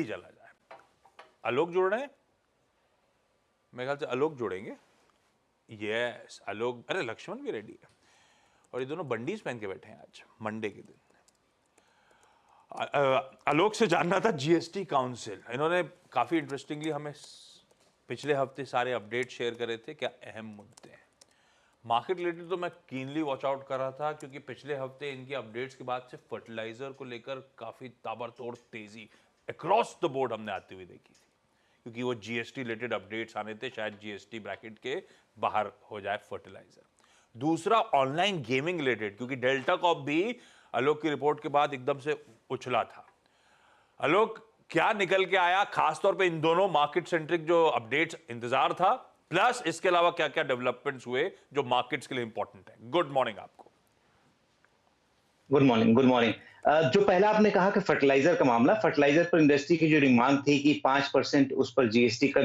जल्दी चला जाए। आलोक जुड़ रहे हैं, मेरे ख्याल से आलोक जुड़ेंगे। यस आलोक, अरे लक्ष्मण भी रेडी है और ये दोनों बंडीज पहन के बैठे हैं आज मंडे के दिन। आलोक से जानना था जीएसटी काउंसिल, इन्होंने काफी इंटरेस्टिंगली हमें पिछले हफ्ते सारे अपडेट शेयर करे थे। क्या अहम मुद्दे हैं मार्केट रिलेटेड, तो मैं कीनली वॉच आउट कर रहा था क्योंकि पिछले हफ्ते इनके अपडेट्स के बाद से फर्टिलाइजर को लेकर काफी ताबड़तोड़ तेजी अक्रॉस द बोर्ड हमने आती हुई देखी थी, क्योंकि वो जीएसटी रिलेटेड अपडेट्स आने थे, शायद जीएसटी ब्रैकेट के बाहर हो जाए फर्टिलाइजर। दूसरा ऑनलाइन गेमिंग रिलेटेड, क्योंकि डेल्टा कॉप भी आलोक की रिपोर्ट के बाद एकदम से उछला था। आलोक क्या निकल के आया, खासतौर पे इन दोनों मार्केट सेंट्रिक जो अपडेट्स इंतजार था, प्लस इसके अलावा क्या क्या डेवलपमेंट्स हुए जो मार्केट्स के लिए इंपॉर्टेंट है। गुड मॉर्निंग आपको। Good morning, good morning. जो पहला आपने कहा कि फर्टिलाइजर का मामला, फर्टिलाइजर पर इंडस्ट्री की जो मांग थी कि 5% उस पर जीएसटी का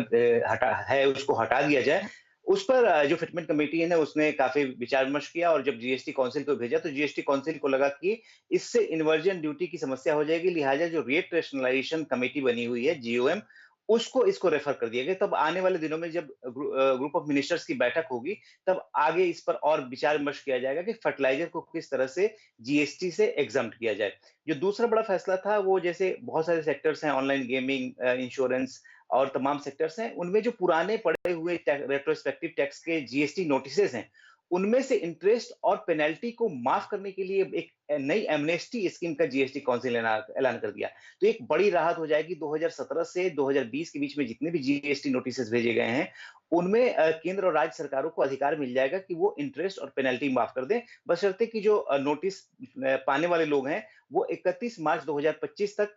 हटा है, उसको हटा दिया जाए, उस पर जो फिटमेंट कमेटी है ना, उसने काफी विचार विमर्श किया और जब जीएसटी काउंसिल को भेजा तो जीएसटी काउंसिल को लगा कि इससे इन्वर्जन ड्यूटी की समस्या हो जाएगी, लिहाजा जो रेट रेशनलाइजेशन कमेटी बनी हुई है जीओएम, उसको इसको रेफर कर दिया गया। तब आने वाले दिनों में जब ग्रुप ऑफ मिनिस्टर्स की बैठक होगी, तब आगे इस पर और विचार विमर्श किया जाएगा कि फर्टिलाइजर को किस तरह से जीएसटी से एग्जम्प्ट किया जाए। जो दूसरा बड़ा फैसला था वो, जैसे बहुत सारे सेक्टर्स हैं, ऑनलाइन गेमिंग, इंश्योरेंस और तमाम सेक्टर्स हैं, उनमें जो पुराने पड़े हुए रेट्रोस्पेक्टिव टैक्स के जीएसटी नोटिसेस हैं, उनमें से इंटरेस्ट और पेनल्टी को माफ करने के लिए एक नई एमनेस्टी स्कीम का जीएसटी काउंसिल ने ऐलान कर दिया। तो एक बड़ी राहत हो जाएगी। 2017 से 2020 के बीच में जितने भी जीएसटी नोटिसेस भेजे गए हैं, उनमें केंद्र और राज्य सरकारों को अधिकार मिल जाएगा कि वो इंटरेस्ट और पेनल्टी माफ कर दें, बशर्ते कि जो नोटिस पाने वाले लोग हैं वो 31 मार्च 2025 तक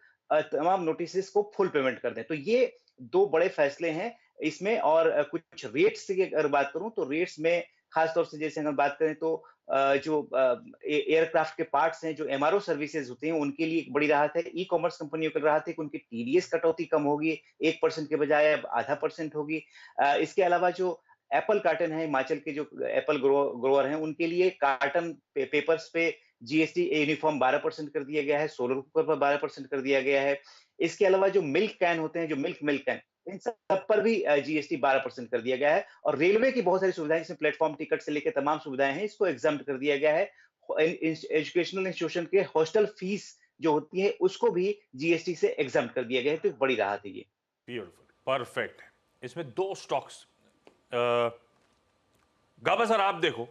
तमाम नोटिसेस को फुल पेमेंट कर दें। तो ये दो बड़े फैसले हैं इसमें। और कुछ रेट्स की अगर बात करूं तो रेट्स में खासतौर से जैसे अगर बात करें तो जो एयरक्राफ्ट के पार्ट्स हैं, जो एमआरओ सर्विसेज होती हैं, उनके लिए एक बड़ी राहत है। ई कॉमर्स कंपनियों की राहत है कि उनकी टीडीएस कटौती कम होगी, 1% के बजाय अब 0.5% होगी। इसके अलावा जो एप्पल कार्टन है, हिमाचल के जो एप्पल ग्रोअर हैं, उनके लिए कार्टन पेपर्स पे जीएसटी यूनिफॉर्म 12% कर दिया गया है, सोलर कुकर पर 12% कर दिया गया है। इसके अलावा जो मिल्क कैन होते हैं, जो मिल्क कैन, इन सब पर भी जीएसटी 12% कर दिया गया है। और रेलवे की बहुत सारी सुविधाएं, जिसमें प्लेटफॉर्म टिकट से लेकर तमाम सुविधाएं हैं, इसको एग्जम्प्ट कर दिया गया है। एजुकेशनल इंस्टीट्यूशन के हॉस्टल फीस जो होती है, उसको भी जीएसटी से एग्जम्प्ट कर दिया गया है। तो बड़ी राहत है ये। Beautiful, perfect. इसमें दो स्टॉक्स गाबा सर आप देखो,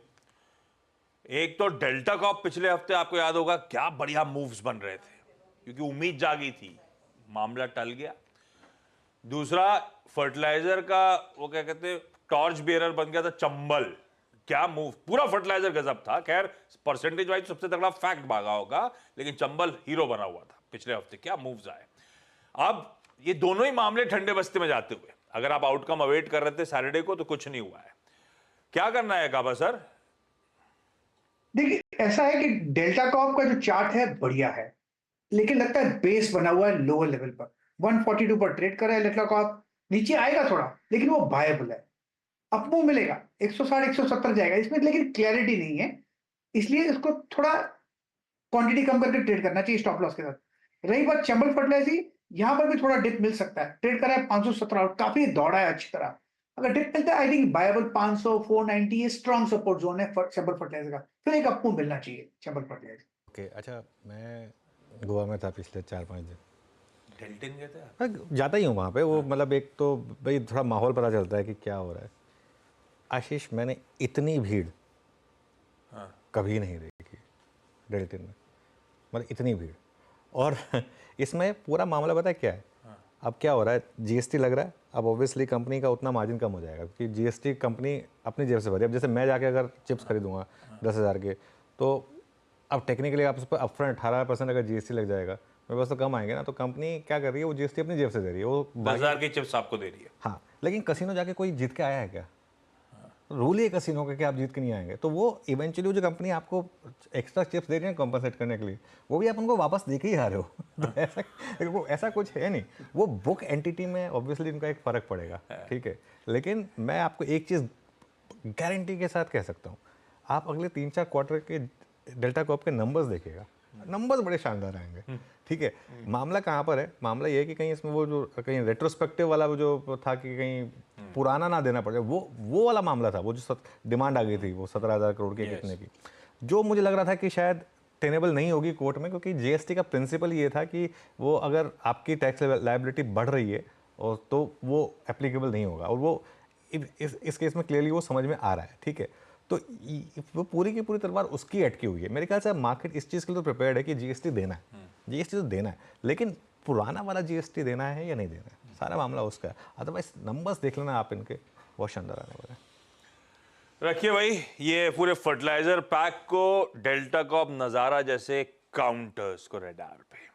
एक तो डेल्टा कॉप, पिछले हफ्ते आपको याद होगा क्या बढ़िया मूव्स बन रहे थे क्योंकि उम्मीद जागी थी, मामला टल गया। दूसरा फर्टिलाइजर का वो क्या कहते हैं, टॉर्च बेयरर बन गया था चंबल। क्या मूव, पूरा फर्टिलाइजर गजब था। खैर परसेंटेज वाइज सबसे तगड़ा फैक्ट भागा होगा, लेकिन चंबल हीरो बना हुआ था पिछले हफ्ते। क्या मूव्स आए। अब ये दोनों ही मामले ठंडे बस्ते में जाते हुए, अगर आप आउटकम अवेट कर रहे थे सैटरडे को, तो कुछ नहीं हुआ है। क्या करना है गाबा सर? देखिए ऐसा है कि डेल्टा कॉप का जो चार्ट है बढ़िया है, लेकिन लगता है बेस बना हुआ है लोअर लेवल पर। 142 पर ट्रेड कर रहा है डेल्टा कॉप, नीचे आएगा थोड़ा लेकिन वो बायबल है, अपमूव मिलेगा, 160 170 जाएगा इसमें, लेकिन क्लैरिटी नहीं है, इसलिए इसको थोड़ा क्वांटिटी कम करके ट्रेड करना चाहिए स्टॉप लॉस के साथ। रही बात चंबल फर्टिलाइजर, यहां पर भी थोड़ा डिप मिल सकता है। ट्रेड करा है 517 और काफी दौड़ा है अच्छी तरह। अगर डिप मिलता है आई थिंक बायबल 500 490 ये स्ट्रॉन्ग सपोर्ट जोन है चंबल फर्टिलाइजर का, फिर एक अपमूव मिलना चाहिए चंबल फर्टिलाइजर। ओके अच्छा, मैं गोवा में था पिछले 4-5 दिन। डेल्टन गए थे? मैं जाता ही हूँ वहाँ पे। वो मतलब एक तो भाई थोड़ा माहौल पता चलता है कि क्या हो रहा है। आशीष, मैंने इतनी भीड़ कभी नहीं देखी डेल्टन में, मतलब इतनी भीड़। और इसमें पूरा मामला पता है क्या है? अब क्या हो रहा है, जीएसटी लग रहा है, अब ऑब्वियसली कंपनी का उतना मार्जिन कम हो जाएगा क्योंकि जीएसटी कंपनी अपनी जेब से भरी। अब जैसे मैं जाके अगर चिप्स खरीदूंगा 10,000 के, तो अब टेक्निकली आप उस पर अपफ्रंट 18% अगर जीएसटी लग जाएगा, मेरे पास तो कम आएंगे ना। तो कंपनी क्या कर रही है, वो जीएसटी अपनी जेब से दे रही है, वो 10,000 की चिप्स आपको दे रही है। हाँ, लेकिन कसिनो जाके कोई जीत के आया है क्या? रूल ही कसिनो का कि आप जीत के नहीं आएंगे। तो वो इवेंचुअली जो कंपनी आपको एक्स्ट्रा चिप्स दे रही है कॉम्पनसेट करने के लिए, वो भी आप उनको वापस दे के ही आ रहे हो। तो ऐसा कुछ है नहीं। वो बुक एंटिटी में ऑब्वियसली इनका एक फ़र्क पड़ेगा, ठीक है। लेकिन मैं आपको एक चीज़ गारंटी के साथ कह सकता हूँ, आप अगले 3-4 क्वार्टर के डेल्टा कॉप के नंबर्स देखिएगा, नंबर्स बड़े शानदार आएंगे। ठीक है, मामला कहाँ पर है? मामला ये है कि कहीं इसमें वो जो कहीं रेट्रोस्पेक्टिव वाला वो जो था कि कहीं पुराना ना देना पड़े, वो वाला मामला था। वो जो डिमांड आ गई थी वो 17,000 करोड़ के कितने की, जो मुझे लग रहा था कि शायद टेनेबल नहीं होगी कोर्ट में, क्योंकि जीएसटी का प्रिंसिपल ये था कि वो अगर आपकी टैक्स लायबिलिटी बढ़ रही है और तो वो एप्लीकेबल नहीं होगा, और वो इस केस में क्लियरली वो समझ में आ रहा है। ठीक है, तो वो पूरी की पूरी तलवार उसकी अटकी हुई है। मेरे ख्याल से मार्केट इस चीज़ के लिए तो प्रिपेयर्ड है कि जीएसटी देना है, जीएसटी तो देना है, लेकिन पुराना वाला जीएसटी देना है या नहीं देना है, सारा मामला उसका है। अदरवाइज नंबर्स देख लेना आप इनके, बहुत शानदार आने वाले हैं। रखिए भाई ये पूरे फर्टिलाइजर पैक को डेल्टा कॉप नजारा जैसे काउंटर्स को रडार पे।